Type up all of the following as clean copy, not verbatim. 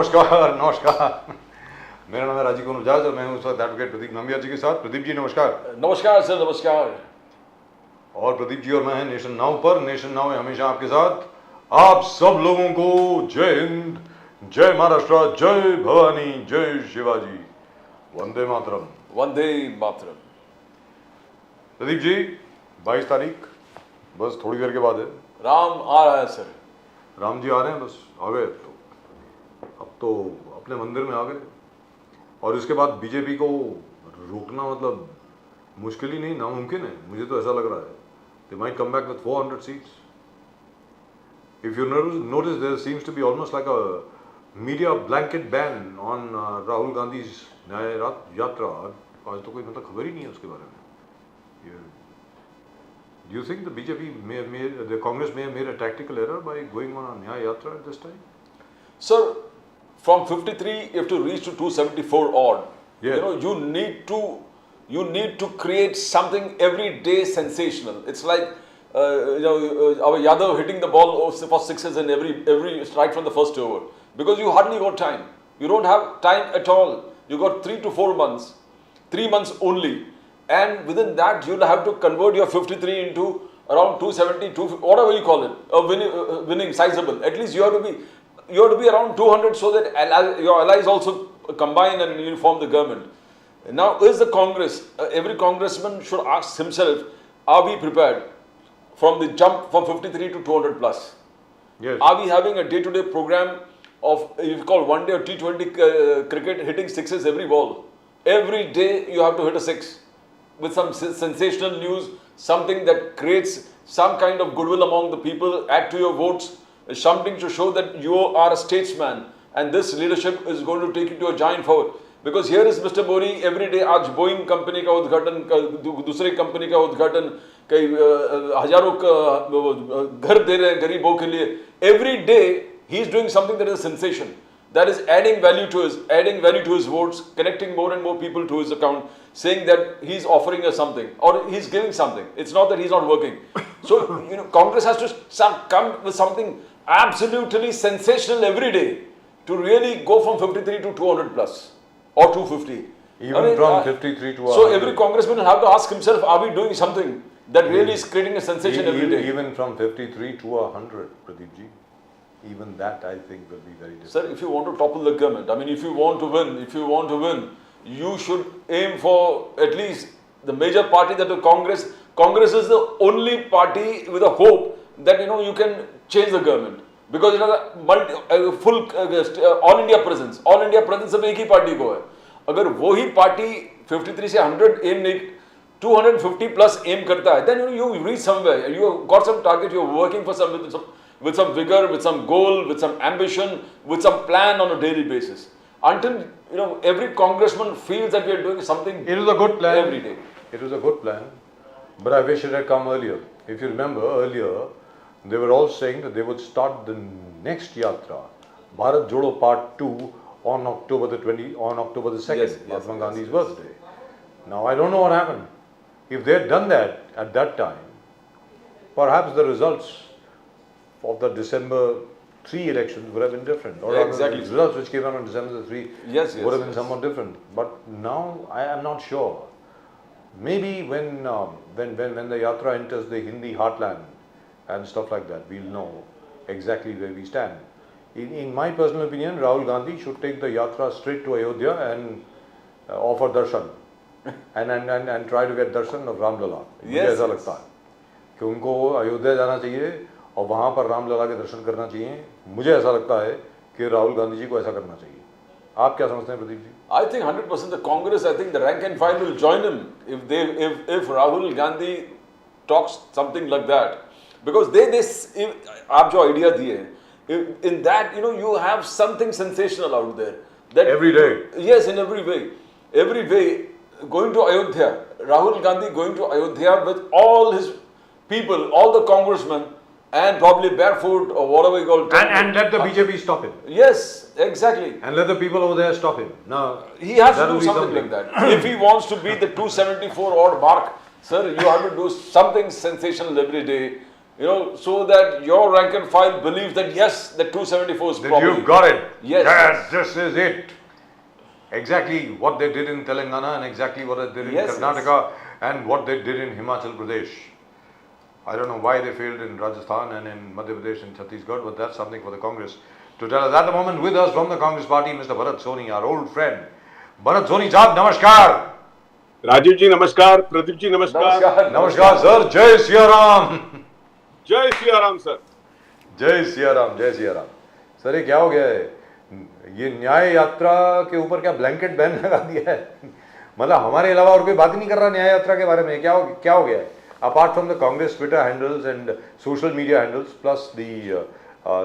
नमस्कार नमस्कार। मेरा नाम है राजीव कुमार बजाज और मैं हूं उस वक्त एडवोकेट प्रदीप नंबियार जी के साथ। प्रदीप जी नमस्कार। नमस्कार सर, नमस्कार। और प्रदीप जी और मैं हैं नेशन नाउ पर। नेशन नाउ है हमेशा आपके साथ। आप सब लोगों को जय हिंद, जय महाराष्ट्र, जय भवानी, जय शिवाजी, वंदे मातरम। वंदे मातरम। प्रदीप जी 22 तारीख बस थोड़ी देर के बाद है। राम आ रहा है सर। राम जी आ रहे हैं, बस आ गए। अब तो अपने मंदिर में आ गए और इसके बाद बीजेपी को रोकना मतलब मुश्किल ही नहीं, नामुमकिन है। मुझे तो ऐसा लग रहा है they might come back with 400 seats. If you notice there seems to be almost like a media blanket ban on Rahul Gandhi न्याय यात्रा। आज तो कोई मतलब खबर ही नहीं है उसके बारे में। Do you think the BJP the Congress may have made a tactical error by going on a Nyaya Yatra at this time? Sir, from 53 you have to reach to 274 odd. Yeah. You need to create something every day sensational. It's like our Yadav hitting the ball for sixes in every right from the first over, because you hardly got time. You don't have time at all. You got 3 to 4 months, 3 months only. And within that, you'll have to convert your 53 into around 270, 250, whatever you call it, a winning sizable. At least you have to be around 200 so that your allies also combine and you form the government. Now, is the Congress, every congressman should ask himself, are we prepared from the jump from 53 to 200 plus? Yes. Are we having a day-to-day program of, if you call one day or T20 cricket, hitting sixes every ball? Every day you have to hit a six. With some sensational news, something that creates some kind of goodwill among the people, add to your votes, something to show that you are a statesman and this leadership is going to take you to a giant forward. Because here is Mr. Modi every day, आज Boeing company का उद्घाटन, दूसरे company का उद्घाटन, कई हजारों घर दे रहे हैं गरीबों के लिए. Every day he is doing something that is a sensation, that is adding value to his votes, connecting more and more people to his account, saying that he's offering us something or he's giving something. It's not that he's not working. So Congress has to come with something absolutely sensational every day to really go from 53 to 200 plus or 250. Even from 53 to 100. So every congressman will have to ask himself, are we doing something that really is creating a sensation every day? Even from 53 to 100, Pradeep ji. Even that, I think, will be very difficult. Sir, if you want to topple the government, I mean, if you want to win, you should aim for at least the major party, that the Congress. Congress is the only party with a hope that you can change the government, because it has a full all India presence. All India presence सब एक ही party को है. अगर वो ही party 53 से 100 aim नहीं, 250 plus aim करता है, then you reach somewhere. You got some target. You are working for with some vigor, with some goal, with some ambition, with some plan on a daily basis. Until every congressman feels that we are doing something. It was a good plan every day. It was a good plan, but I wish it had come earlier. If you remember earlier, they were all saying that they would start the next yatra, Bharat Jodo Part 2, on October the 2nd, Yes, Mahatma Gandhi's birthday. Now I don't know what happened. If they had done that at that time, perhaps the results of the December 3 elections would have been different, or exactly. the results which came out on December 3 would have been somewhat different. But now I am not sure. Maybe when the yatra enters the Hindi heartland and stuff like that, we'll know exactly where we stand. In my personal opinion, Rahul Gandhi should take the yatra straight to Ayodhya and offer darshan and try to get darshan of Ram Lala. मुझे ऐसा लगता है कि उनको अयोध्या जाना चाहिए और वहाँ पर राम लला के दर्शन करना चाहिए. मुझे ऐसा लगता है कि राहुल गांधी जी को ऐसा करना चाहिए. आप क्या समझते हैं Pradeep ji? I think 100% the Congress, I think the rank and file will join him if Rahul Gandhi talks something like that, because आप जो idea दिए, in that you have something sensational out there. That every day. Yes, in every way, going to Ayodhya, Rahul Gandhi going to Ayodhya with all his people, all the congressmen, and probably barefoot or whatever you call it. And let the BJP stop him. Yes, exactly. And let the people over there stop him. Now, he has to do something like that. If he wants to beat the 274 odd mark, sir, you have to do something sensational every day. so that your rank and file believes that yes, that 274 is That probably. you've got it. Yes. This is it. Exactly what they did in Telangana and exactly what they did in Yes, Karnataka and what they did in Himachal Pradesh. I don't know why they failed in Rajasthan and in Madhya Pradesh and Chhattisgarh, but that's something for the Congress to tell us. At the moment, with us from the Congress party, Mr. Bharat Soni, our old friend. Bharat Soni Saab, namaskar. Rajiv जी नमस्कार, प्रदीप जी नमस्कार। नमस्कार sir, जय सिया राम। जय Siya Ram sir. जय सिया राम, जय Siya Ram. Sir ये क्या हो गया है? ये न्याय यात्रा के ऊपर क्या ब्लैंकेट बैन लगा दिया है? मतलब हमारे अलावा और कोई बात नहीं कर रहा न्याय यात्रा के बारे में? क्या हो गया है? Apart from the Congress Twitter handles and social media handles plus the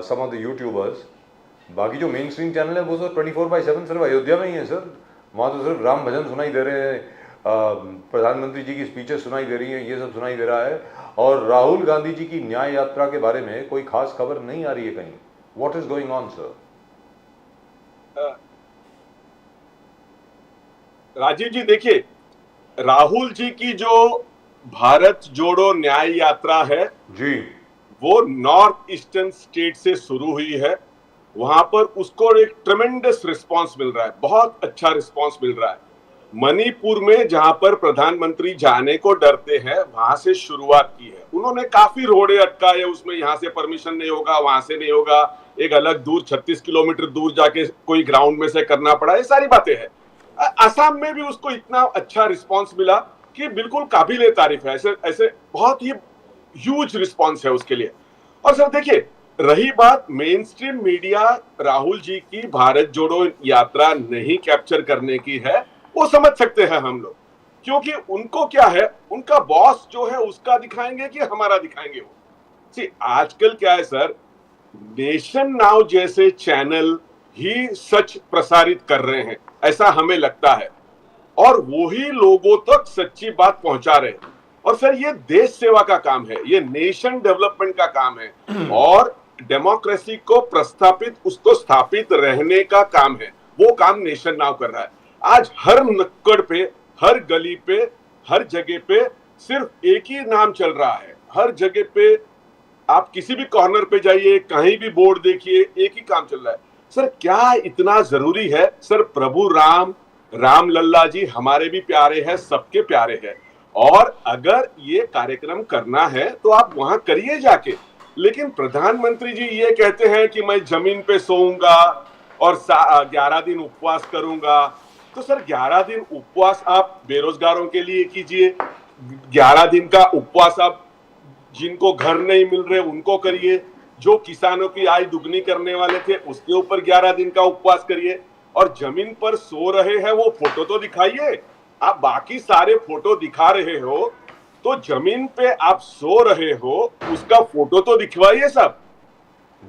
some of the YouTubers, बाकी जो मेन स्ट्रीम चैनल है वो तो 24/7 सिर्फ अयोध्या में ही है सर। वहाँ तो सिर्फ राम भजन सुनाई दे रहे हैं, प्रधानमंत्री जी की स्पीचेस सुनाई दे रही हैं, ये सब सुनाई दे रहा है, और राहुल गांधी जी की न्याय यात्रा के बारे में कोई खास खबर नहीं आ रही है कहीं। What is going on, sir? Rajiv जी देखिए, राहुल जी की जो भारत जोड़ो न्याय यात्रा है जी, वो नॉर्थ ईस्टर्न स्टेट से शुरू हुई है। वहां पर उसको एक ट्रेमेंडस रिस्पांस मिल रहा है, बहुत अच्छा रिस्पांस मिल रहा है। मणिपुर में जहां पर प्रधानमंत्री जाने को डरते हैं, वहां से शुरुआत की है उन्होंने। काफी रोड़े अटकाए उसमें, यहाँ से परमिशन नहीं होगा, वहां से नहीं होगा, एक अलग दूर 36 किलोमीटर दूर जाके कोई ग्राउंड में से करना पड़ा, ये सारी बातें हैं। असम में भी उसको इतना अच्छा रिस्पांस मिला कि बिल्कुल काबिले तारीफ है। ऐसे बहुत ही ह्यूज रिस्पांस है उसके लिए। और सर देखिए, रही बात main stream media Rahul ji की भारत जोड़ो यात्रा नहीं कैप्चर करने की है, वो समझ सकते हैं हम लोग, क्योंकि उनको क्या है, उनका बॉस जो है उसका दिखाएंगे कि हमारा दिखाएंगे वो। सी आजकल क्या है सर, नेशन नाउ जैसे चैनल ही सच प्रसारित कर रहे हैं, ऐसा हमें लगता है, और वही लोगों तक सच्ची बात पहुंचा रहे हैं। और सर ये देश सेवा का काम है, ये नेशन डेवलपमेंट का काम है, और डेमोक्रेसी को प्रस्थापित, उसको स्थापित रहने का काम है। वो काम नेशन नाउ कर रहा है। आज हर नुक्कड़ पे, हर गली पे, हर जगह पे सिर्फ एक ही नाम चल रहा है। हर जगह पे आप किसी भी कॉर्नर पे जाइए, कहीं भी बोर्ड देखिए, एक ही काम चल रहा है। सर क्या इतना जरूरी है? सर प्रभु राम लल्ला जी हमारे भी प्यारे हैं, सबके प्यारे हैं, और अगर ये कार्यक्रम करना है तो आप वहां करिए जाके। लेकिन प्रधानमंत्री जी ये कहते हैं कि मैं जमीन पे सोऊंगा और 11 दिन उपवास करूंगा। तो सर 11 दिन उपवास आप बेरोजगारों के लिए कीजिए, 11 दिन का उपवास आप जिनको घर नहीं मिल रहे उनको करिए, जो किसानों की आय दुगनी करने वाले थे उसके ऊपर 11 दिन का उपवास करिए, और जमीन पर सो रहे हैं वो फोटो तो दिखाइए। आप बाकी सारे फोटो दिखा रहे हो, तो जमीन पे आप सो रहे हो उसका फोटो तो दिखवाइए सब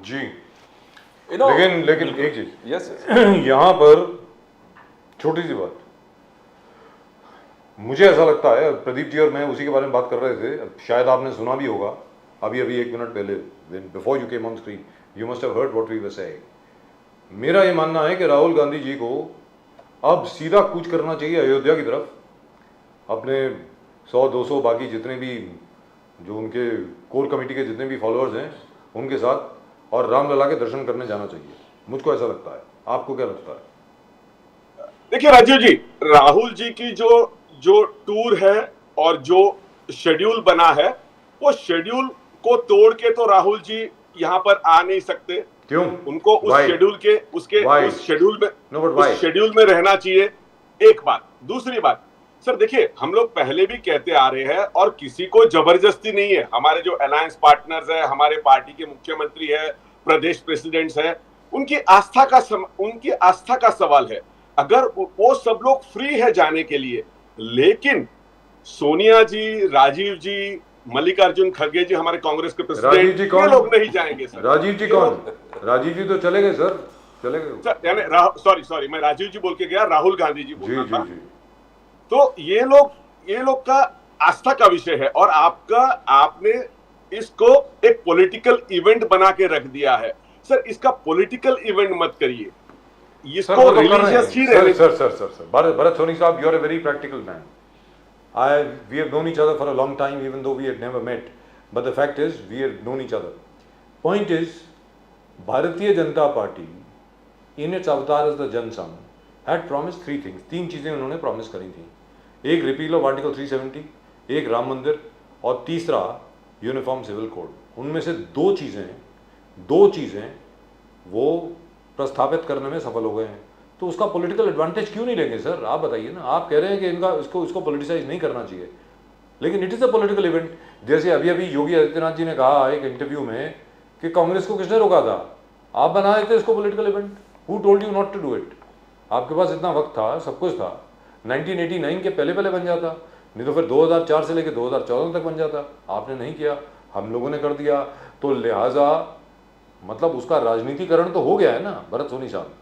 जी। लेकिन एक चीज, Yes. यहाँ पर छोटी सी बात, मुझे ऐसा लगता है, प्रदीप जी और मैं उसी के बारे में बात कर रहे थे, शायद आपने सुना भी होगा अभी 1 मिनट पहले, before you came on screen, you must have heard what we were saying. मेरा ये मानना है कि राहुल गांधी जी को अब सीधा कूच करना चाहिए अयोध्या की तरफ, अपने 100-200 बाकी जितने भी जो उनके कोर कमेटी के जितने भी फॉलोअर्स हैं उनके साथ, और रामलला के दर्शन करने जाना चाहिए। मुझको ऐसा लगता है, आपको क्या लगता है? देखिए राजीव जी, राहुल जी की जो टूर है और जो शेड्यूल बना है, वो शेड्यूल को तोड़ के तो राहुल जी यहाँ पर आ नहीं सकते। क्यों? उनको उस शेड्यूल के उस शेड्यूल में रहना चाहिए। एक बात। दूसरी बात, सर देखिए, हम लोग पहले भी कहते आ रहे हैं और किसी को जबरदस्ती नहीं है। हमारे जो अलायंस पार्टनर्स है, हमारे पार्टी के मुख्यमंत्री है, प्रदेश प्रेसिडेंट्स है, उनकी आस्था का सवाल है। अगर वो सब लोग फ्री है जाने के लिए, लेकिन सोनिया जी, राजीव जी, मल्लिकार्जुन खड़गे जी, हमारे कांग्रेस के प्रेसिडेंट, ये लोग नहीं जाएंगे सर। राजीव जी कौन? राजीव जी तो चले गए सर, चले गए। यानी सॉरी, मैं राजीव जी बोल के गया, राहुल गांधी जी बोल रहा था। जी। तो ये लोग का आस्था का विषय है, और आपने इसको एक पॉलिटिकल इवेंट बना के रख दिया है। सर इसका पॉलिटिकल इवेंट मत करिए, इसको रिलीजियस ही रहने। सर Bharat Soni साहब, you are a very practical man. We have known each other for a long time, even though we had never met. but the fact is we have known each other. Point is, Bharatiya Janata Party, in its avatar as the Jan Sangh, had promised three things. तीन चीजें उन्होंने promise करी थी. एक repeal of article 370, एक राम मंदिर और तीसरा यूनिफॉर्म सिविल कोड. उनमें से दो चीजें वो प्रस्थापित करने में सफल हो गए हैं. तो उसका पॉलिटिकल एडवांटेज क्यों नहीं लेंगे सर? आप बताइए ना. आप कह रहे हैं कि इनका इसको पॉलिटिसाइज नहीं करना चाहिए, लेकिन it is a political event. जैसे अभी योगी आदित्यनाथ जी ने कहा एक इंटरव्यू में कि कांग्रेस को किसने रोका था? आप बना देते इसको political event. Who told you not to do it? आपके पास इतना वक्त था, सब कुछ था. 1989 के पहले बन जाता, नहीं तो फिर 2004 से लेकर 2014 तक बन जाता. आपने नहीं किया, हम लोगों ने कर दिया. तो लिहाजा मतलब उसका राजनीतिकरण तो हो गया है ना भरत सोनी साहब.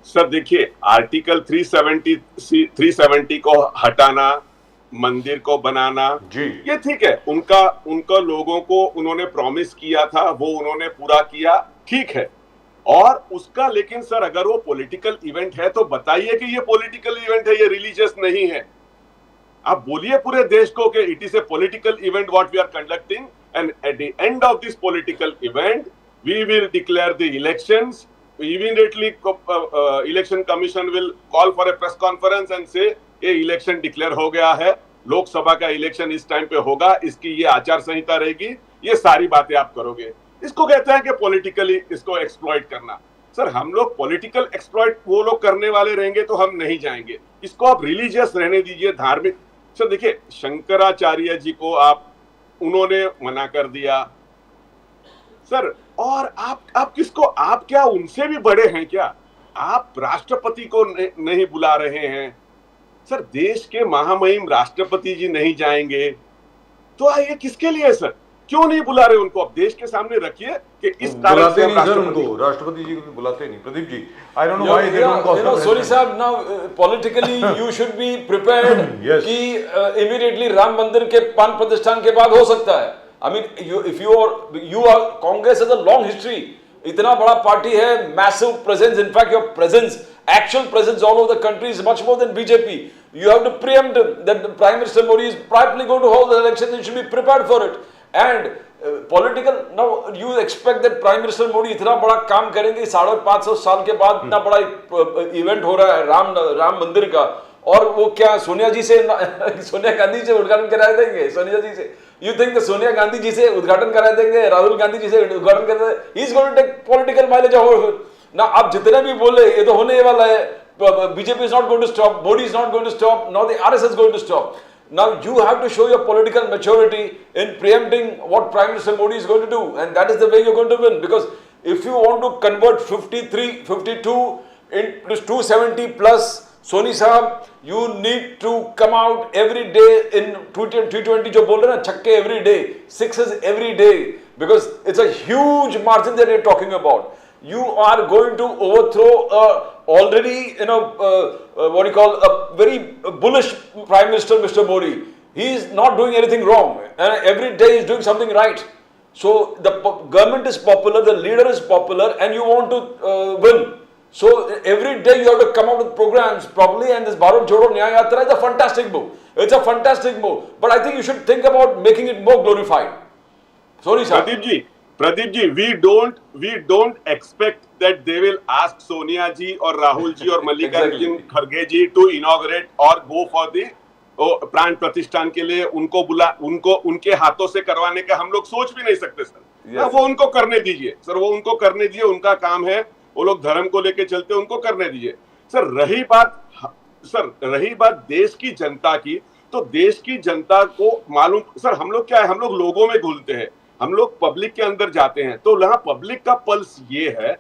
सर देखिए, आर्टिकल 370 को हटाना, मंदिर को बनाना जी, ये ठीक है. उनका लोगों को उन्होंने प्रॉमिस किया था, वो उन्होंने पूरा किया, ठीक है. और उसका लेकिन सर अगर वो पॉलिटिकल इवेंट है तो बताइए कि ये पॉलिटिकल इवेंट है, ये रिलीजियस नहीं है. आप बोलिए पूरे देश को कि it is a political event what we are conducting, and at the end of this political event we will declare the elections. Immediately election commission will call for a press conference and say ये election declare हो गया है, लोकसभा का election इस time पे होगा, इसकी ये आचार संहिता रहेगी, ये सारी बातें आप करोगे. इसको कहते हैं कि पॉलिटिकली इसको एक्सप्लॉइट करना. सर हम लोग पॉलिटिकल एक्सप्लॉइट वो लोग करने वाले रहेंगे तो हम नहीं जाएंगे. इसको आप रिलीजियस रहने दीजिए, धार्मिक. सर देखिए, शंकराचार्य जी को उन्होंने मना कर दिया सर. और आप किसको, आप क्या उनसे भी बड़े हैं क्या? आप राष्ट्रपति को नहीं बुला रहे हैं सर. देश के महामहिम राष्ट्रपति जी नहीं जाएंगे तो ये किसके लिए सर? क्यों नहीं बुला रहे उनको? आप देश के सामने रखिए कि इस कारण से राष्ट्रपति जी को बुलाते नहीं. Pradeep ji, I don't know why they don't call them. Sorry साहब, now politically you should be prepared कि immediately राम मंदिर के प्राण प्रतिष्ठान के बाद हो सकता है. I mean, if you are Congress has a long history. इतना बड़ा पार्टी है, massive presence. In fact, your presence, actual presence all over the country is much more than BJP. You have to preempt that the Prime Minister Modi is probably going to hold the election. You should be prepared for it. And political, now you expect that Prime Minister Modi इतना बड़ा काम करेंगे, 550 साल के बाद इतना बड़ा event हो रहा है राम मंदिर का, और वो क्या सोनिया गांधी से उद्घाटन करा देंगे? सोनिया जी से You think the Sonia Gandhi जी से उद्घाटन करा देंगे, राहुल गांधी जी से उद्घाटन करा देंगे? He is going to take political mileage over. ना आप जितने भी बोले ये तो होने वाला है. BJP is not going to stop, Modi is not going to stop, now the RSS is going to stop. Now you have to show your political maturity in preempting what Prime Minister Modi is going to do, and that is the way you're going to win. Because if you want to convert 53, 52 into 270 plus, Soni साहब, you need to come out every day in T20 जो बोल रहे हैं ना, छक्के every day, sixes every day, because it's a huge margin that you're talking about. You are going to overthrow already, what do you call, a very bullish Prime Minister, Mr. Modi. He is not doing anything wrong, and every day he is doing something right. So the government is popular, the leader is popular, and you want to win. So every day you have to come out with programs properly, and this Bharat Jodo Nyaya Yatra is a fantastic move. It's a fantastic move, but I think you should think about making it more glorified. Sorry, sir. Pradeep ji, we don't expect that they will ask Sonia ji or Rahul ji or Mallikarjun Kharge ji to inaugurate or go for the प्राण प्रतिष्ठान के लिए. उनको उनके हाथों से करवाने का हम लोग सोच भी नहीं सकते सर. वो उनको करने दीजिए सर, वो उनको करने दीजिए, उनका काम है. वो लोग धर्म को लेके चलते, उनको करने दीजिए सर. रही बात देश की जनता की, तो देश की जनता को मालूम सर, हम लोग क्या है, हम लोग लोगों में घुलते हैं, हम लोग पब्लिक के अंदर जाते हैं. तो यहाँ पब्लिक का पल्स ये है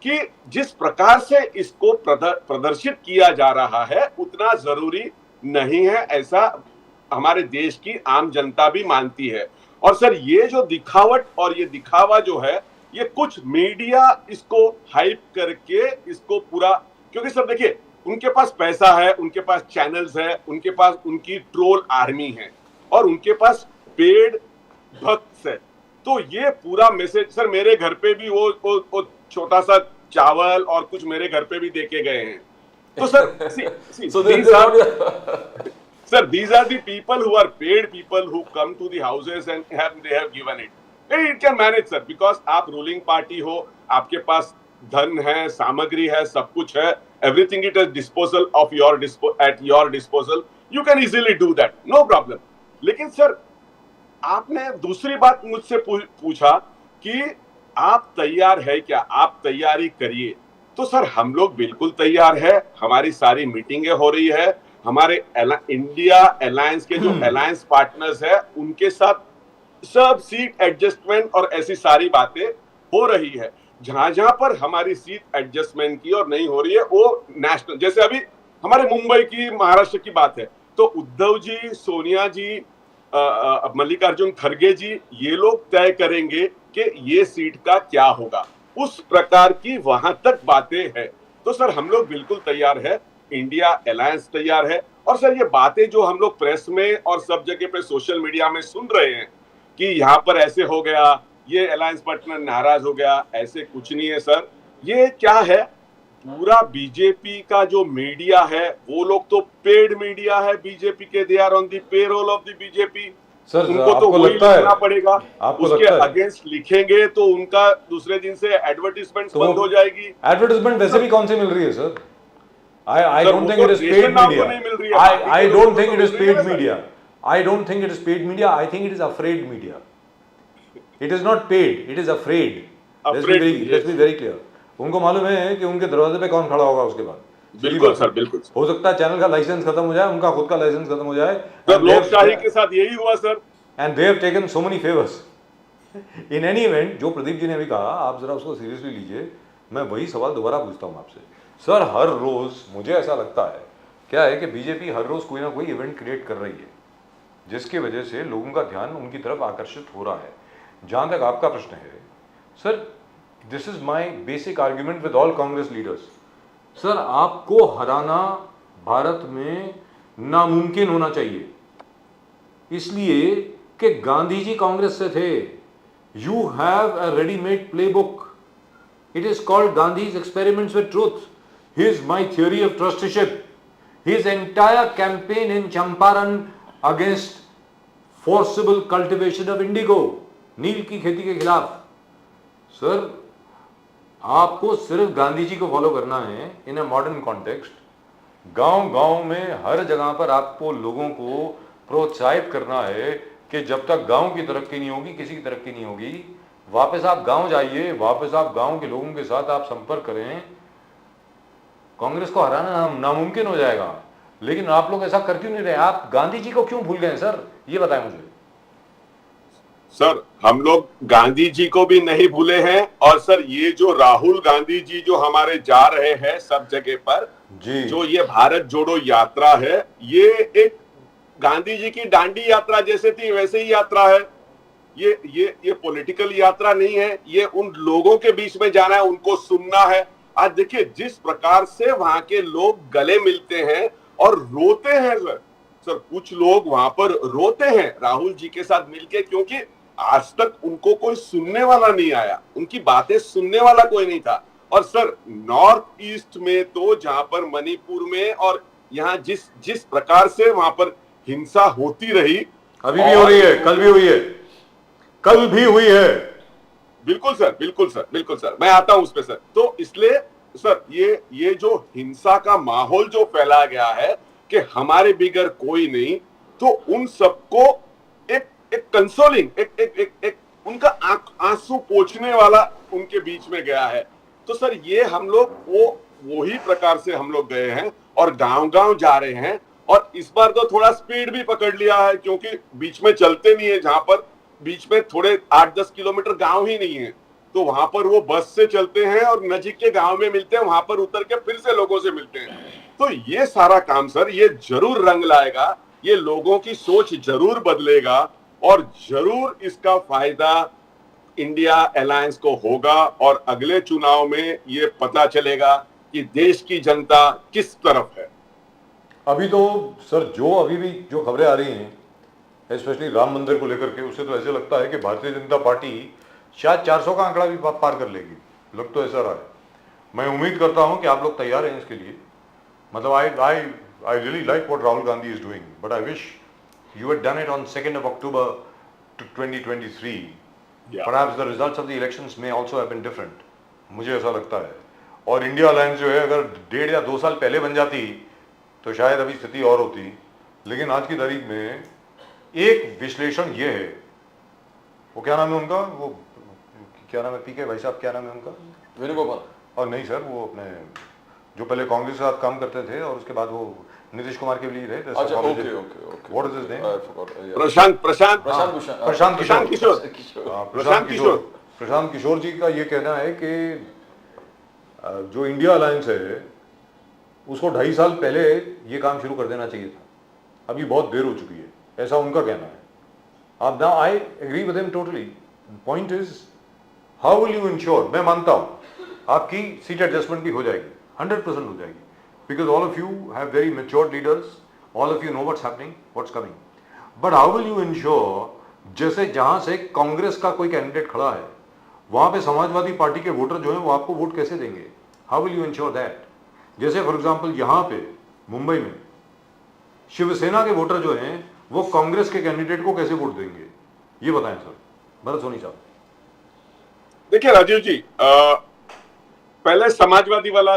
कि जिस प्रकार से इसको प्रदर्शित किया जा रहा है उतना जरूरी नहीं है, ऐसा हमारे देश की आम जनता भी मानती है. और सर ये जो दिखावट और ये दिखावा जो है, ये कुछ मीडिया इसको हाइप करके इसको पूरा, क्योंकि सर देखिए उनके पास पैसा है, उनके पास चैनल्स है, उनके पास उनकी ट्रोल आर्मी है, और उनके पास पेड भक्त है. तो ये पूरा मैसेज सर, मेरे घर पे भी वो छोटा सा चावल और कुछ मेरे घर पे भी देके गए हैं. तो sir Sir, these are the people who are paid people who come to the houses and they have given it. It can manage, sir, because आप ruling party हो, आपके पास धन है, सामग्री है, सब कुछ है, everything it is disposal of at your disposal. You can easily do that, no problem. लेकिन सर, आपने दूसरी बात मुझसे पूछा कि आप तैयार है क्या, आप तैयारी करिए। तो सर हम लोग बिल्कुल तैयार है, हमारी सारी मीटिंगें हो रही है, हमारे इंडिया अलायंस के जो अलायंस पार्टनर्स है उनके साथ सब सीट एडजस्टमेंट और ऐसी सारी बातें हो रही है। जहां जहां पर हमारी सीट एडजस्टमेंट की और नहीं हो रही है वो नेशनल, जैसे अभी हमारे मुंबई की, महाराष्ट्र की बात है, तो उद्धव जी, सोनिया जी, मल्लिकार्जुन खड़गे जी, ये लोग तय करेंगे कि ये सीट का क्या होगा। उस प्रकार की वहां तक बातें हैं। तो सर हम लोग बिल्कुल तैयार है, इंडिया अलायंस तैयार है। और सर ये बातें जो हम लोग प्रेस में और सब जगह पे सोशल मीडिया में सुन रहे हैं कि यहाँ पर ऐसे हो गया, ये अलायंस पार्टनर नाराज हो गया, ऐसे कुछ नहीं है सर। ये क्या है, पूरा बीजेपी का जो मीडिया है वो लोग तो पेड मीडिया है बीजेपी के, they are on the payroll of the BJP. Sir उनको तो वही लिखना पड़ेगा, उसके अगेंस्ट लिखेंगे तो उनका दूसरे दिन से एडवर्टीजमेंट बंद हो जाएगी। एडवर्टीजमेंट वैसे भी कौन सी मिल रही है sir? I don't think it is paid media. I don't think it is paid media. I don't think it is paid media. I think it is afraid media. It is not paid. It is afraid. Let's be very clear. उनको मालूम है कि उनके दरवाजे पे कौन खड़ा होगा उसके बाद। बिल्कुल सर, बिल्कुल। हो सकता है चैनल का लाइसेंस खत्म हो जाए, उनका खुद का लाइसेंस खत्म हो जाए। सर लोकशाही के साथ यही हुआ sir. And they have taken so many favors. In any event, जो प्रदीप जी ने भी कहा, आप जरा उसको सीरियसली लीजिए। मैं वही सवाल दोबारा पूछता हूँ आपसे। सर हर रोज मुझे ऐसा लगता है, क्या है कि बीजेपी हर रोज कोई ना कोई इवेंट क्रिएट कर रही है जिसकी वजह से लोगों का ध्यान उनकी तरफ आकर्षित हो रहा है। जहाँ तक आपका प्रश्न है sir, this is my basic argument with all Congress leaders. Sir आपको हराना भारत में नामुमकिन होना चाहिए, इसलिए कि गांधी जी कांग्रेस से थे। You have a readymade play book, it is called Gandhi's experiments with truth. Here's my theory of trusteeship. His entire campaign in Champaran against forcible cultivation of indigo, नील की खेती के खिलाफ। सर आपको सिर्फ गांधी जी को फॉलो करना है इन अ मॉडर्न कॉन्टेक्स्ट। गांव गांव में हर जगह पर आपको लोगों को प्रोत्साहित करना है कि जब तक गांव की तरक्की नहीं होगी, किसी की तरक्की नहीं होगी। वापस आप गांव जाइए, वापस आप गांव के लोगों के साथ आप संपर्क करें, कांग्रेस को हराना नामुमकिन हो जाएगा। लेकिन आप लोग ऐसा कर क्यों नहीं रहे? आप गांधी जी को क्यों भूल गए सर, ये बताएं मुझे। सर हम लोग गांधी जी को भी नहीं भूले हैं, और सर ये जो राहुल गांधी जी जो हमारे जा रहे हैं सब जगह पर जी, जो ये भारत जोड़ो यात्रा है, ये एक गांधी जी की दांडी यात्रा जैसे थी वैसे ही यात्रा है। ये पॉलिटिकल यात्रा नहीं है, ये उन लोगों के बीच में जाना है, उनको सुनना है। आज देखिए जिस प्रकार से वहां के लोग गले मिलते हैं और रोते हैं सर कुछ लोग वहां पर रोते हैं राहुल जी के साथ मिलके, क्योंकि आज तक उनको कोई सुनने वाला नहीं आया, उनकी बातें सुनने वाला कोई नहीं था। और सर नॉर्थ ईस्ट में तो जहां पर मणिपुर में और यहाँ जिस प्रकार से वहां पर हिंसा होती रही, अभी भी हो रही है, कल भी हुई है, कल भी हुई है। बिल्कुल सर, बिल्कुल सर, बिल्कुल सर, मैं आता हूं उस पे सर। तो इसलिए सर ये जो हिंसा का माहौल जो फैला गया है कि हमारे बिगर कोई नहीं, तो उन सबको एक कंसोलिंग, एक उनका आंसू पोंछने वाला उनके बीच में गया है। तो सर ये हम लोग वही प्रकार से हम लोग गए हैं और गांव-गांव जा रहे हैं। और इस बार तो थोड़ा स्पीड भी पकड़ लिया है, क्योंकि बीच में चलते नहीं है, जहां पर बीच में थोड़े 8-10 किलोमीटर गांव ही नहीं है, तो वहां पर वो बस से चलते हैं और नजीक के गांव में मिलते हैं, वहां पर उतर के फिर से लोगों से मिलते हैं। तो ये सारा काम सर ये जरूर रंग लाएगा, ये लोगों की सोच जरूर बदलेगा और जरूर इसका फायदा इंडिया अलायंस को होगा। और अगले चुनाव में ये पता चलेगा कि देश की जनता किस तरफ है। अभी तो सर अभी भी जो खबरें आ रही हैं स्पेशली राम मंदिर को लेकर के, उससे तो ऐसे लगता है कि भारतीय जनता पार्टी शायद 400 का आंकड़ा भी पार कर लेगी, लग तो ऐसा रहा है। मैं उम्मीद करता हूं कि आप लोग तैयार हैं इसके लिए। मतलब I really like what Rahul Gandhi is doing, but I wish you had done it on 2nd of October to 2023. Yeah. Perhaps the results of the elections may also have been different. मुझे ऐसा लगता है. और India alliance जो है अगर 1.5 या 2 साल पहले बन जाती तो शायद अभी स्थिति और होती. लेकिन आज की तारीख में एक विश्लेषण ये है, वो क्या नाम है उनका, वो क्या नाम है, पीके भाई साहब क्या नाम है उनका, वेणुगोपाल. और नहीं सर, वो अपने जो पहले कांग्रेस के साथ काम करते थे और उसके बाद वो नीतीश कुमार के लिए रहे. अच्छा, okay. What is his name? Prashant Kishor. Prashant Kishor ji का ये कहना है कि जो इंडिया अलायंस है उसको 2.5 साल पहले ये काम शुरू कर देना चाहिए था, अभी बहुत देर हो चुकी है, ऐसा उनका कहना है. अब now I agree with him totally. Point is how will you ensure, मैं मानता हूं आपकी सीट एडजस्टमेंट भी हो जाएगी, 100% हो जाएगी, because all of you have very matured leaders, all of you know what's happening, what's coming. But how will you ensure, जैसे जहां से कांग्रेस का कोई कैंडिडेट खड़ा है वहां पे समाजवादी पार्टी के वोटर जो है वो आपको वोट कैसे देंगे? How will you ensure that? जैसे फॉर एग्जांपल यहाँ पे मुंबई में शिवसेना के वोटर जो हैं वो कांग्रेस के कैंडिडेट को कैसे वोट देंगे, ये बताएं सर, भरत सोनी साहब. देखिए राजीव जी, पहले समाजवादी वाला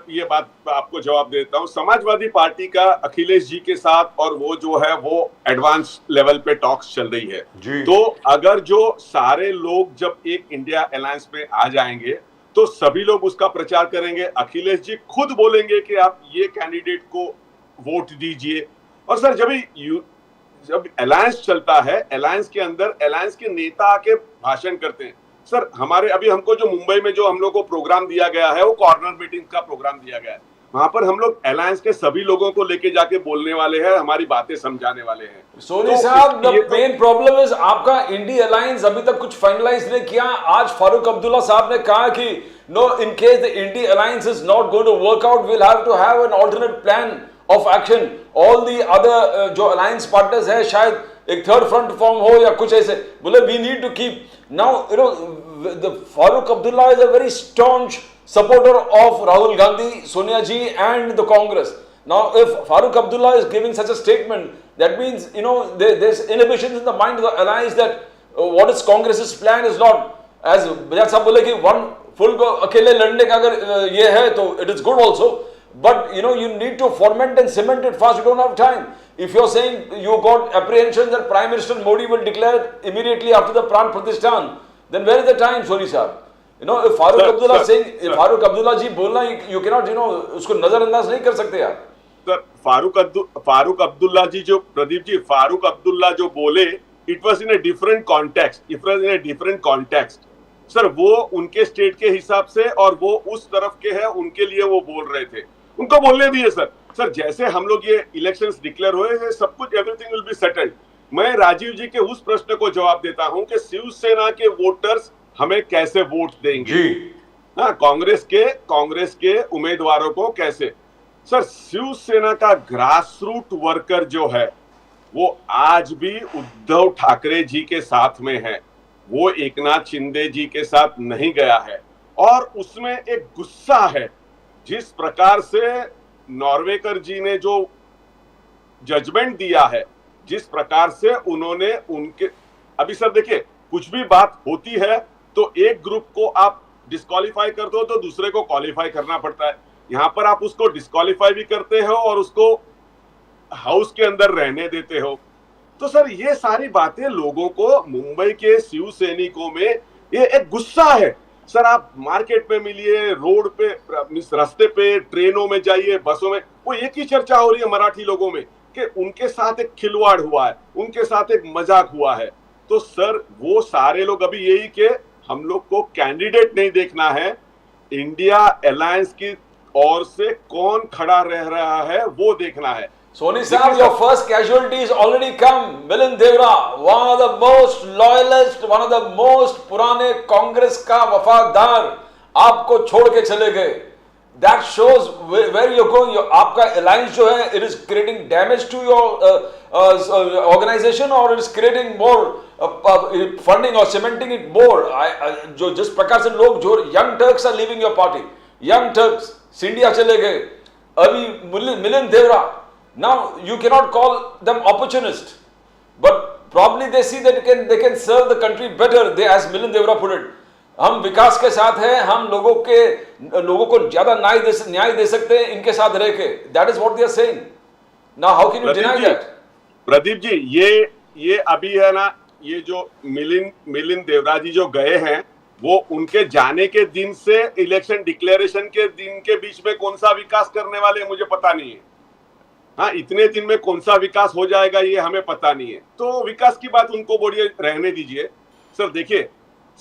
ये बात आपको जवाब देता हूं. समाजवादी पार्टी का अखिलेश जी के साथ और वो जो है वो एडवांस लेवल पे टॉक्स चल रही है जी. तो अगर जो सारे लोग जब एक इंडिया अलायंस में आ जाएंगे तो सभी लोग उसका प्रचार करेंगे. अखिलेश जी खुद बोलेंगे कि आप ये कैंडिडेट को वोट दीजिए. और सर जब अलायंस चलता है, अलायंस के अंदर अलायंस के नेता आके भाषण करते हैं. सर हमारे अभी हमको जो मुंबई में जो हम लोग को प्रोग्राम दिया गया है वो कॉर्नर मीटिंग का प्रोग्राम दिया गया है. वहां पर हम लोग अलायंस के सभी लोगों को लेके जाके बोलने वाले हैं, हमारी बातें समझाने वाले हैं. सोनी साहब, द मेन प्रॉब्लम इज आपका इंडी अलायंस अभी तक कुछ फाइनलाइज नहीं किया. आज फारूक अब्दुल्ला साहब ने कहा कि no, in case the INDI alliance is not going to work out, we will have to have an alternate plan of action. All the other जो अलायंस पार्टनर्स है, शायद एक थर्ड फ्रंट फॉर्म हो या कुछ ऐसे. बोले we need to keep now, you know, the Farooq Abdullah is a very staunch supporter of Rahul Gandhi, Sonia ji and the Congress. Now if Farooq Abdullah is giving such a statement, that means, you know, there's inhibitions in the mind of the allies that what is Congress's plan is not, as Bajaj sahab bole ki one full go अकेले लड़ने का अगर ये है तो it is good also, but you know you need to ferment and cement it fast. You don't have time. If you're saying you got apprehension that Prime Minister Modi will declare immediately after the Pran Pratishthan, then where is the time, Soni sahab? You know, if Farooq Abdullah saying, if Farooq Abdullah ji बोलना, you cannot, you know, उसको नजरअंदाज नहीं कर सकते यार. Sir Farooq Abdullah जी जो, प्रदीप जी, फारूक अब्दुल्ला जो बोले, it was in a different context. It was in a different context. Sir वो उनके स्टेट के हिसाब से और वो उस तरफ के हैं, उनके लिए वो बोल रहे थे. उनको बोलने दिए सर. सर जैसे हम लोग ये इलेक्शंस डिक्लेयर हुए, सब कुछ एवरीथिंग विल बी सेटल्ड. मैं राजीव जी के उस प्रश्न को जवाब देता हूं कि शिवसेना के वोटर्स हमें कैसे वोट देंगे जी. हाँ, कांग्रेस के उम्मीदवारों को कैसे. सर शिवसेना का ग्रासरूट वर्कर जो है वो आज भी उद्धव ठाकरे जी के साथ में है, वो एकनाथ शिंदे जी के साथ नहीं गया है. और उसमें एक गुस्सा है. जिस प्रकार से नॉर्वेकर जी ने जो जजमेंट दिया है, जिस प्रकार से उन्होंने उनके, अभी सर देखिए कुछ भी बात होती है तो एक ग्रुप को आप डिस्क्वालीफाई करते हो तो दूसरे को क्वालिफाई करना पड़ता है. यहां पर आप उसको डिस्क्वालीफाई भी करते हो और उसको हाउस के अंदर रहने देते हो. तो सर ये सारी बातें लोगों को, मुंबई के शिव सैनिकों में ये एक गुस्सा है. सर आप मार्केट में मिलिए, रोड पे, रास्ते पे, ट्रेनों में जाइए, बसों में, वो एक ही चर्चा हो रही है मराठी लोगों में कि उनके साथ एक खिलवाड़ हुआ है, उनके साथ एक मजाक हुआ है. तो सर वो सारे लोग अभी यही के हम लोग को कैंडिडेट नहीं देखना है, इंडिया अलायंस की ओर से कौन खड़ा रह रहा है वो देखना है. Soni sahab, your first casualty is already come. Milind Devra, one of the most loyalist, one of the most पुराने कांग्रेस का वफादार, आपको छोड़ के चले गए. That shows where you're going. आपका alliance जो है, it is creating damage to your organization or it is creating more funding or cementing it more. जो जिस प्रकार से लोग जो young Turks are leaving your party, young Turks, Scindia चले गए, अभी Milind Deora, Now you cannot call them opportunist, but probably they see that they can serve the country better. They, as Milind Devra put it, हम विकास के साथ हैं, हम लोगों को ज्यादा न्याय दे सकते हैं इनके साथ रह के. That is what they are saying. Now how can you deny that? Pradeep ji, ये अभी है ना, ये जो मिलिंद देवरा जी जो गए हैं, वो उनके जाने के दिन से इलेक्शन डिक्लेरेशन के दिन के बीच में कौन सा विकास करने वाले मुझे पता नहीं है. हाँ, इतने दिन में कौन सा विकास हो जाएगा ये हमें पता नहीं है. तो विकास की बात उनको बोलिए, रहने दीजिए. सर देखिए,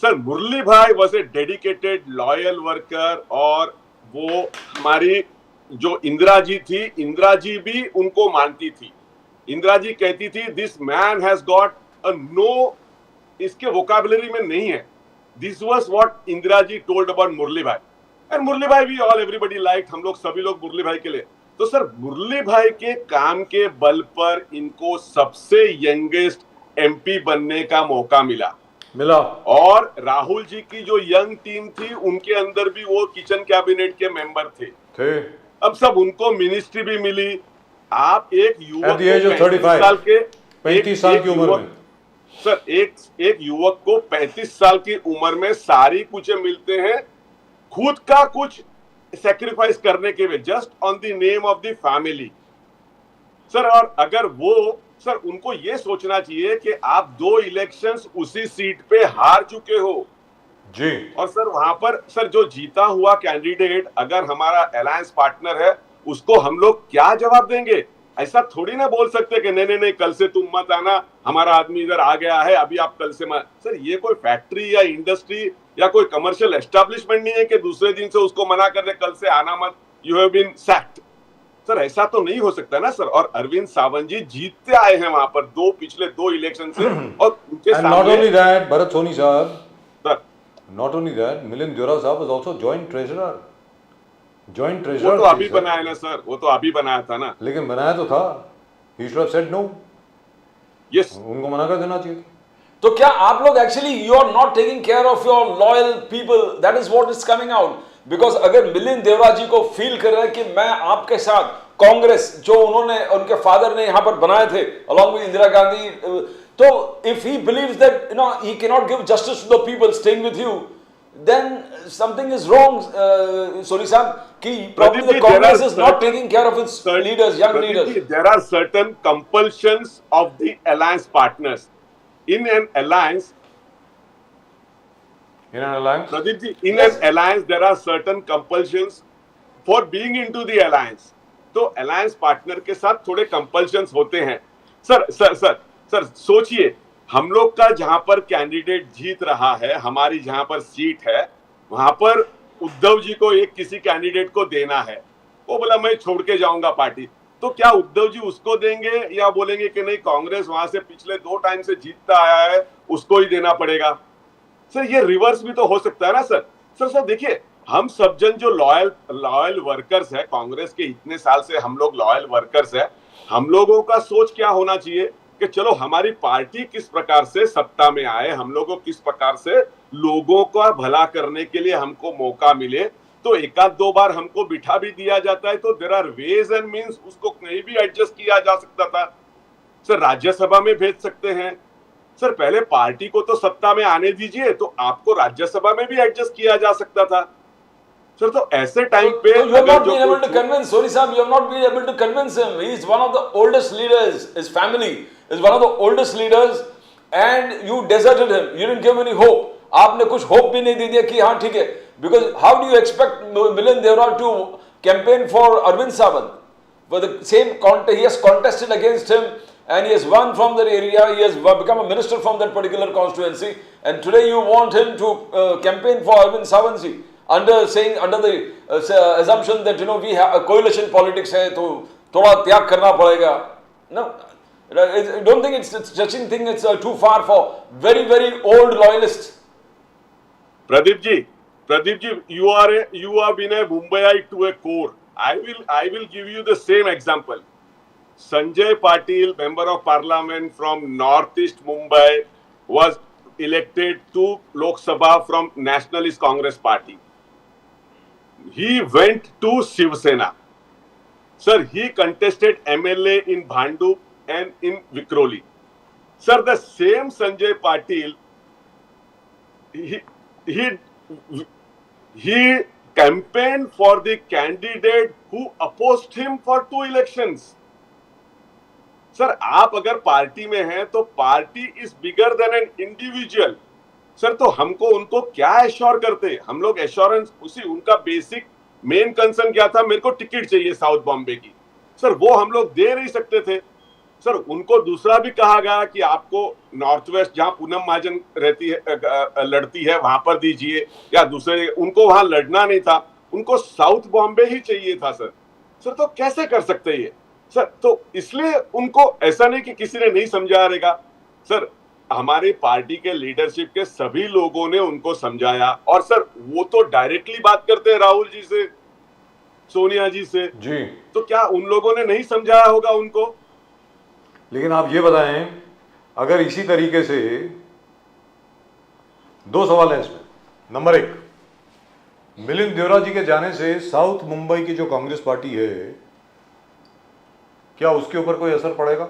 सर मुरली भाई was a dedicated loyal worker, और वो हमारी जो इंदिरा जी थी, इंदिरा जी भी उनको मानती थी. इंदिरा जी कहती थी this man has got a no, इसके वोकैबुलरी में नहीं है. This was what Indira ji told about Murli भाई. एंड मुरली भाई भी ऑल एवरीबॉडी लाइक, हम लोग सभी लोग मुरली भाई के लिए. तो सर मुरली भाई के काम के बल पर इनको सबसे यंगेस्ट एमपी बनने का मौका मिला. और राहुल जी की जो यंग टीम थी, उनके अंदर भी वो किचन कैबिनेट के मेंबर थे. अब सब उनको मिनिस्ट्री भी मिली. आप एक युवक को 35 साल की उम्र में, सर एक युवक को 35 साल की उम्र में सारी कुछ मिलते हैं, खुद का कुछ सैक्रिफाइस करने के लिए, just on the name of the family. Sir और अगर वो, सर उनको ये सोचना चाहिए कि आप 2 इलेक्शंस उसी सीट पे हार चुके हो जी, और सर वहां पर सर जो जीता हुआ कैंडिडेट अगर हमारा अलायंस पार्टनर है, उसको हम लोग क्या जवाब देंगे? ऐसा थोड़ी ना बोल सकते कि नहीं कल से तुम मत आना, हमारा आदमी इधर आ गया है, अभी आप कल से मत. सर ये कोई फैक्ट्री या इंडस्ट्री या कोई कमर्शियल एस्टेब्लिशमेंट नहीं है कि दूसरे दिन से उसको मना कर दे कल से आना मत, you have been sacked. Sir ऐसा तो नहीं हो सकता ना सर. और अरविंद सावंत जी जीतते आए हैं वहां पर पिछले 2 इलेक्शन से, और उनके सामने not only that Bharat Soni साहब, sir not only that Milind Deora साहब वाज आल्सो जॉइंट ट्रेजरर. वो तो अभी बनाया ना सर, वो तो अभी बनाया था ना. लेकिन बनाया तो था. He should have said no. Yes, उनको मना कर देना चाहिए. तो क्या आप लोग actually you are not taking care of your loyal people, that is what is coming out. Because अगर मिलिंद देवरा जी को फील कर रहा है कि मैं आपके साथ कांग्रेस जो उन्होंने उनके फादर ने यहां पर बनाए थे अलॉन्ग विद इंदिरा गांधी, तो if he believes that he can not give justice to the people staying with you, then something is wrong, Soni sahab, ki probably the Congress is not taking care of its leaders, young leaders. There are certain compulsions of the alliance partners. In an alliance, Pradeep ji, in an alliance there are certain compulsions for being into the alliance. तो alliance partner के साथ थोड़े compulsions होते हैं. Sir सोचिए, हम लोग का जहां पर कैंडिडेट जीत रहा है, हमारी जहां पर सीट है, वहां पर उद्धव जी को एक किसी कैंडिडेट को देना है. वो बोला मैं छोड़ के जाऊंगा पार्टी. तो क्या उद्धव जी उसको देंगे या बोलेंगे कि नहीं कांग्रेस वहां से पिछले 2 टाइम से जीतता आया है, उसको ही देना पड़ेगा? सर ये रिवर्स भी तो हो सकता है ना सर. सर देखिए, हम सब जन जो लॉयल वर्कर्स है कांग्रेस के, इतने साल से हम लोग लॉयल वर्कर्स है. हम लोगों का सोच क्या होना चाहिए कि चलो हमारी पार्टी किस प्रकार से सत्ता में आए, हम लोगों को किस प्रकार से लोगों का भला करने के लिए हमको मौका मिले. तो 1-2 बार हमको बिठा भी दिया जाता है, तो there are ways and means, उसको कहीं भी एडजस्ट किया जा सकता था. सर राज्यसभा में भेज सकते हैं. सर पहले पार्टी को तो सत्ता में आने दीजिए, तो आपको राज्यसभा में भी एडजस्ट किया जा सकता था. सर तो ऐसे टाइम पे you have not been able to convince Soni sahab, you have not been able to convince him. He is one of the oldest leaders, his family is one of the oldest leaders, and you deserted him, you didn't give any hope. आपने कुछ hope भी नहीं दे दिया कि हाँ ठीक है. Because how do you expect Milind Devra to campaign for Arvind Savant? For the same he has contested against him and he has won from that area, he has become a minister from that particular constituency, and today you want him to campaign for Arvind Savant ji. Under the assumption that we have a coalition politics है, तो थोड़ा त्याग करना पड़ेगा. No, I don't think it's such a thing. It's too far for very old loyalists. Pradeep ji, you have been a Mumbaiite to a core. I will give you the same example. Sanjay Patil, member of parliament from Northeast Mumbai, was elected to Lok Sabha from Nationalist Congress Party. He went to Shiv Sena. Sir, he contested MLA in Bhandup and in Vikhroli. Sir, the same Sanjay Patil, he he campaigned for the candidate who opposed him for 2 elections. Sir, आप अगर party में हैं तो party is bigger than an individual. Sir, तो हमको उनको क्या assure करते? हम लोग एश्योरेंस उसी उनका बेसिक मेन कंसर्न क्या था? मेरे को टिकट चाहिए साउथ बॉम्बे की. सर, वो हम लोग दे नहीं सकते थे. सर, उनको दूसरा भी कहा गया कि आपको नॉर्थ वेस्ट जहां पूनम महाजन रहती है लड़ती है वहां पर दीजिए, या दूसरे उनको वहां लड़ना नहीं था, उनको साउथ बॉम्बे ही चाहिए था. सर, तो कैसे कर सकते ये? सर, तो इसलिए उनको ऐसा नहीं कि किसी ने नहीं समझा रहेगा. सर, हमारी पार्टी के लीडरशिप के सभी लोगों ने उनको समझाया, और सर वो तो डायरेक्टली बात करते हैं राहुल जी से, सोनिया जी से जी. तो क्या उन लोगों ने नहीं समझाया होगा उनको? लेकिन आप ये बताएं, अगर इसी तरीके से 2 सवाल हैं इसमें. नंबर 1, मिलिंद देवरा जी के जाने से साउथ मुंबई की जो कांग्रेस पार्टी है, क्या उसके ऊपर कोई असर पड़ेगा?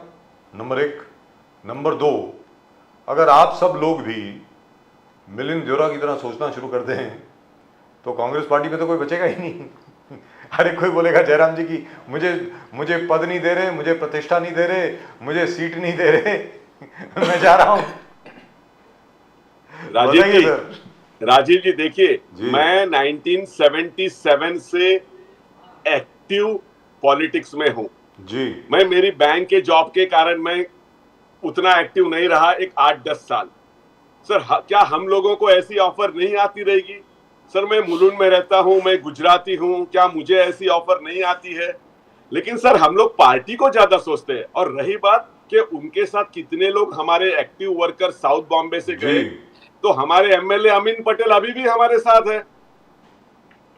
नंबर 1. नंबर 2, अगर आप सब लोग भी मिलिंद देवरा की तरह सोचना शुरू कर दें तो कांग्रेस पार्टी में तो कोई बचेगा ही नहीं. अरे कोई बोलेगा जयराम जी की मुझे पद नहीं दे रहे, मुझे प्रतिष्ठा नहीं दे रहे, मुझे सीट नहीं दे रहे, मैं जा रहा हूं. राजीव जी देखिए, मैं 1977 से एक्टिव पॉलिटिक्स में हूं जी. मैं मेरी बैंक के जॉब के कारण मैं उतना एक्टिव नहीं रहा, एक 8-10 साल. सर, क्या हम लोगों को ऐसी ऑफर नहीं आती रहेगी? सर, मैं मुलुंड में रहता हूं, मैं गुजराती हूं, क्या मुझे ऐसी ऑफर नहीं आती है? लेकिन सर, हम लोग पार्टी को ज्यादा सोचते हैं. और रही बात कि उनके साथ कितने लोग हमारे एक्टिव वर्कर साउथ बॉम्बे से गए, तो हमारे एमएलए अमीन पटेल अभी भी हमारे साथ है.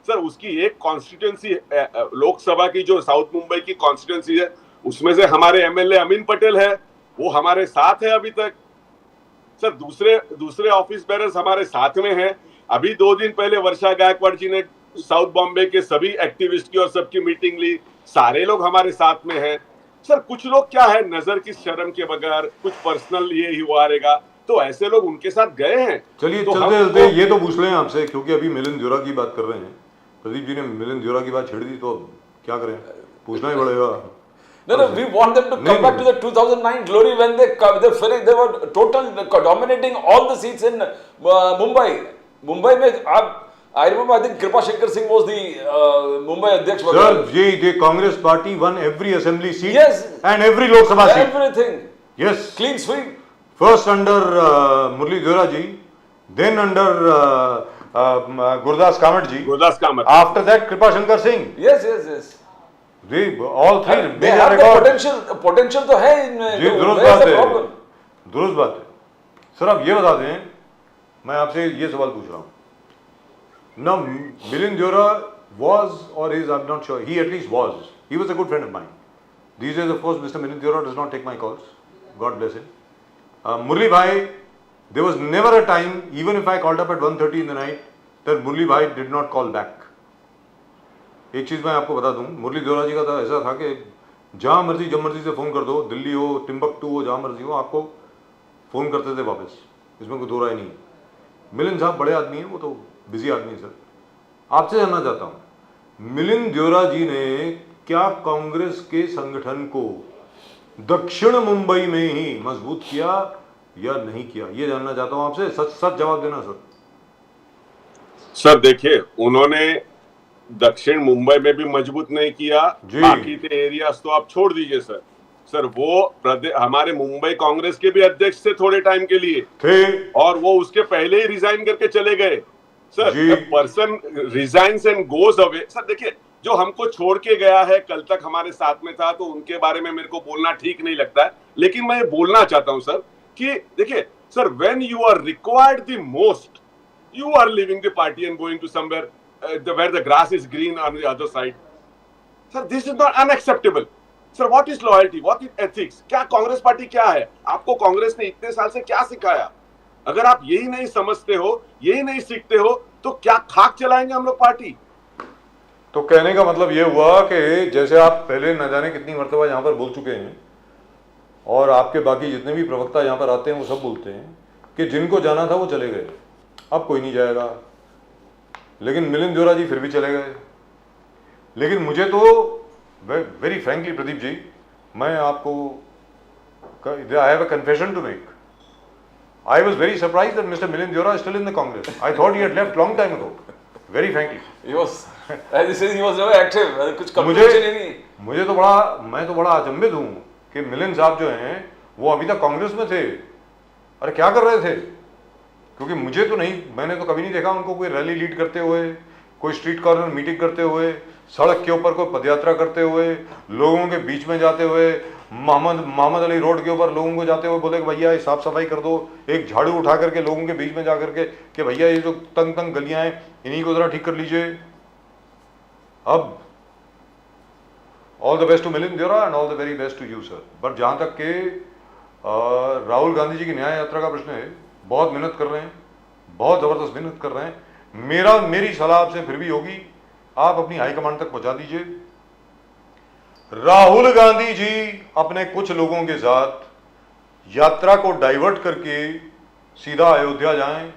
सर, उसकी एक कॉन्स्टिट्यूंसी लोकसभा की जो साउथ मुंबई की कॉन्स्टिट्यूंसी है, उसमें से हमारे एमएलए अमीन पटेल है, वो हमारे साथ है अभी तक. सर, दूसरे ऑफिस बेरर्स हमारे साथ में हैं. अभी 2 दिन पहले वर्षा गायकवाड़ जी ने साउथ बॉम्बे के सभी एक्टिविस्ट की और सबकी मीटिंग ली, सारे लोग हमारे साथ में हैं. सर, कुछ लोग क्या है, नजर की शर्म के बगैर कुछ पर्सनल ये ही हुआ रहेगा, तो ऐसे लोग उनके साथ गए हैं. चलिए, तो चलते ये तो पूछ लें आपसे, क्योंकि अभी मिलिंद देवरा की बात कर रहे हैं. प्रदीप जी ने मिलिंद देवरा की बात छेड़ दी, तो क्या करें, पूछना ही पड़ेगा. No, we want them to come back to the 2009 glory when they finished. They were total dominating all the seats in Mumbai. Mumbai में I remember, I think Kripa Shankar Singh was the Mumbai Adhyaksh. Sir, the Congress party won every assembly seat. Yes. And every Lok Sabha seat. Everything. Yes. Clean sweep. First under Murli Deora ji, then under Gurdas Kamat ji. Gurdas Kamat. After that, Kripa Shankar Singh. Yes. All three. They have the potential तो है इनमें. जी, दुरुस्त बात है. Sir, आप ये बता दें, मैं आपसे ये सवाल पूछ रहा हूँ. Now, Milind Deora was, or is, I'm not sure, he at least was. He was a good friend of mine. These days, of course, Mr. Milind Deora does not take my calls. God bless him. Murli Bhai, there was never a time, even if I called up at 1:30 in the night, that Murli Bhai did not call back. एक चीज़ मैं आपको बता दूं, मुरली देवरा जी का तो ऐसा था कि जहाँ मर्जी जब मर्जी से फ़ोन कर दो, दिल्ली हो, टिम्बकटू हो, जहाँ मर्जी हो, आपको फ़ोन करते थे वापस. इसमें कोई दो राय नहीं है. मिलिंद साहब बड़े आदमी हैं, वो तो बिजी आदमी है. सर, आपसे जानना चाहता हूँ, मिलिंद देवरा जी ने क्या कांग्रेस के संगठन को दक्षिण मुंबई में ही मजबूत किया या नहीं किया? ये जानना चाहता हूँ आपसे. सच जवाब देना सर. सर देखिए, उन्होंने दक्षिण मुंबई में भी मजबूत नहीं किया, बाकी के एरियाज तो आप छोड़ दीजिए सर. सर, वो हमारे मुंबई कांग्रेस के भी अध्यक्ष थे थोड़े टाइम के लिए थे, और वो उसके पहले ही रिजाइन करके चले गए. Sir, person resigns and goes away. Sir देखिए, जो हमको छोड़ के गया है, कल तक हमारे साथ में था, तो उनके बारे में मेरे को बोलना ठीक नहीं लगता है. लेकिन मैं ये बोलना चाहता हूं सर कि देखिए sir, when you are required the most, you are leaving the party and going to somewhere where the grass is green on the other side. Sir, this is not unacceptable. Sir, what is loyalty? What is ethics? क्या Congress party क्या है? आपको कांग्रेस ने इतने साल से क्या सिखाया? अगर आप यही नहीं समझते हो, यही नहीं सीखते हो, तो क्या खाक चलाएंगे हम लोग पार्टी? तो कहने का मतलब ये हुआ कि जैसे आप पहले न जाने कितनी मरतबा यहाँ पर बोल चुके हैं और आपके बाकी जितने भी प्रवक्ता यहाँ पर आते हैं वो सब बोलते हैं कि जिनको जाना था वो चले गए, अब कोई नहीं जाएगा। लेकिन मिलिंद देओरा जी फिर भी चले गए। लेकिन मुझे तो वेरी फ्रैंकली प्रदीप जी, मैं आपको I have a confession to make. I was very surprised that Mr. Milind Deora is still in the Congress. I thought he had left long time ago. Very frankly. He was, as he says, he was never active. कुछ completion ही नहीं। मुझे तो मैं तो बड़ा अचंभित हूँ कि मिलिंद साहब जो हैं वो अभी तक कांग्रेस में थे। अरे क्या कर रहे थे? क्योंकि मुझे तो नहीं, मैंने तो कभी नहीं देखा उनको कोई रैली लीड करते हुए, कोई स्ट्रीट कॉर्नर मीटिंग करते हुए, सड़क के ऊपर कोई पदयात्रा करते हुए, लोगों के बीच में जाते हुए, मोहम्मद अली रोड के ऊपर लोगों को जाते हुए बोले कि भैया ये साफ सफाई कर दो, एक झाड़ू उठा करके लोगों के बीच में जा करके कि भैया ये जो तंग तंग गलियां हैं इन्हीं को जरा ठीक कर लीजिए। अब all the best to Milind Deora and all the very best to you sir. But जहाँ तक के राहुल गांधी जी की न्याय यात्रा का प्रश्न है, बहुत मेहनत कर रहे हैं, बहुत ज़बरदस्त मेहनत कर रहे हैं। मेरी सलाह आपसे फिर भी होगी, आप अपनी हाईकमांड तक पहुंचा दीजिए। राहुल गांधी जी अपने कुछ लोगों के साथ यात्रा को डाइवर्ट करके सीधा अयोध्या जाएं,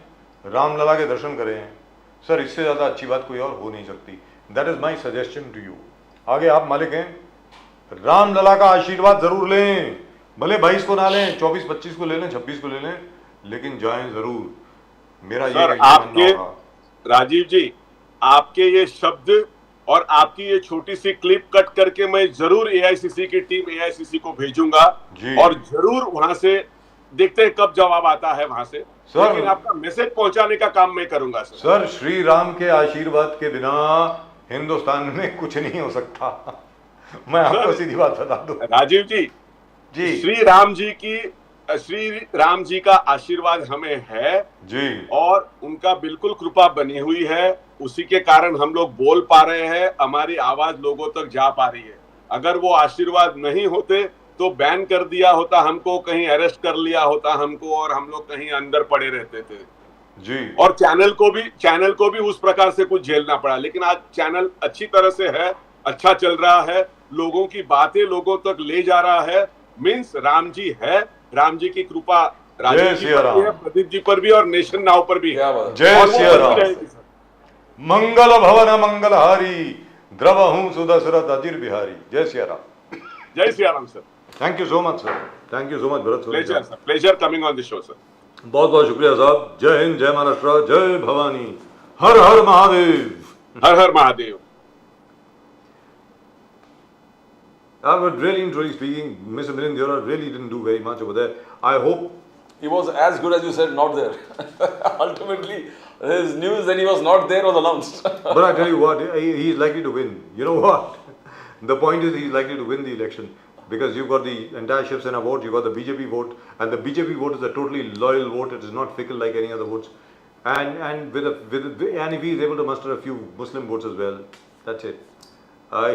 रामलला के दर्शन करें। सर इससे ज़्यादा अच्छी बात कोई और हो नहीं सकती। That is my suggestion to you. आगे आप मालिक हैं, रामलला का आशीर्वाद जरूर लें, भले 22 को ना लें, 24-25 को ले लें, 26 को ले लें, लेकिन जाएं जरूर। मेरा सर आपके राजीव जी, आपके ये शब्द और आपकी ये छोटी सी क्लिप कट करके मैं जरूर एआईसीसी की टीम एआईसीसी को भेजूंगा और जरूर वहां से देखते हैं कब जवाब आता है वहां से। सर लेकिन आपका मैसेज पहुंचाने का काम मैं करूंगा सर। सर श्री राम के आशीर्वाद के बिना हिंदुस्तान में कुछ नहीं हो सकता। मैं आपको सीधी बात बता दूं राजीव जी, श्री राम जी का आशीर्वाद हमें है जी, और उनका बिल्कुल कृपा बनी हुई है। उसी के कारण हम लोग बोल पा रहे हैं, हमारी आवाज लोगों तक जा पा रही है। अगर वो आशीर्वाद नहीं होते तो बैन कर दिया होता हमको, कहीं अरेस्ट कर लिया होता हमको और हम लोग कहीं अंदर पड़े रहते थे जी। और चैनल को भी उस प्रकार से कुछ झेलना पड़ा। लेकिन आज चैनल अच्छी तरह से है, अच्छा चल रहा है, लोगों की बातें लोगों तक ले जा रहा है। मीन्स राम जी है, राम जी की कृपा राजीव जी पर भी है, प्रदीप जी पर भी और नेशन नाउ पर भी है। जय सिया राम। मंगल भवन मंगलहारी, द्रवहूं सुदशरथ अजिर बिहारी। जय सिया राम। जय Siya Ram sir. Thank you so much sir, thank you so much Bharat sir. Pleasure coming on the show sir. बहुत बहुत शुक्रिया साहब। जय हिंद, जय महाराष्ट्र, जय भवानी, हर हर महादेव, हर हर Mahadev. But really speaking, Mr. Milind Deora really didn't do very much over there. I hope he was as good as you said, not there. Ultimately, his news that he was not there was announced. But I tell you what, he is likely to win. You know what? The point is he is likely to win the election because you've got the entire Shiv Sena vote, you've got the BJP vote, and the BJP vote is a totally loyal vote. It is not fickle like any other votes. And if he is able to muster a few Muslim votes as well, that's it.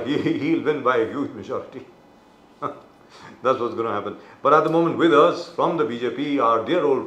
He'll win by a huge majority. That's what's going to happen. But at the moment with us from the BJP, our dear old friend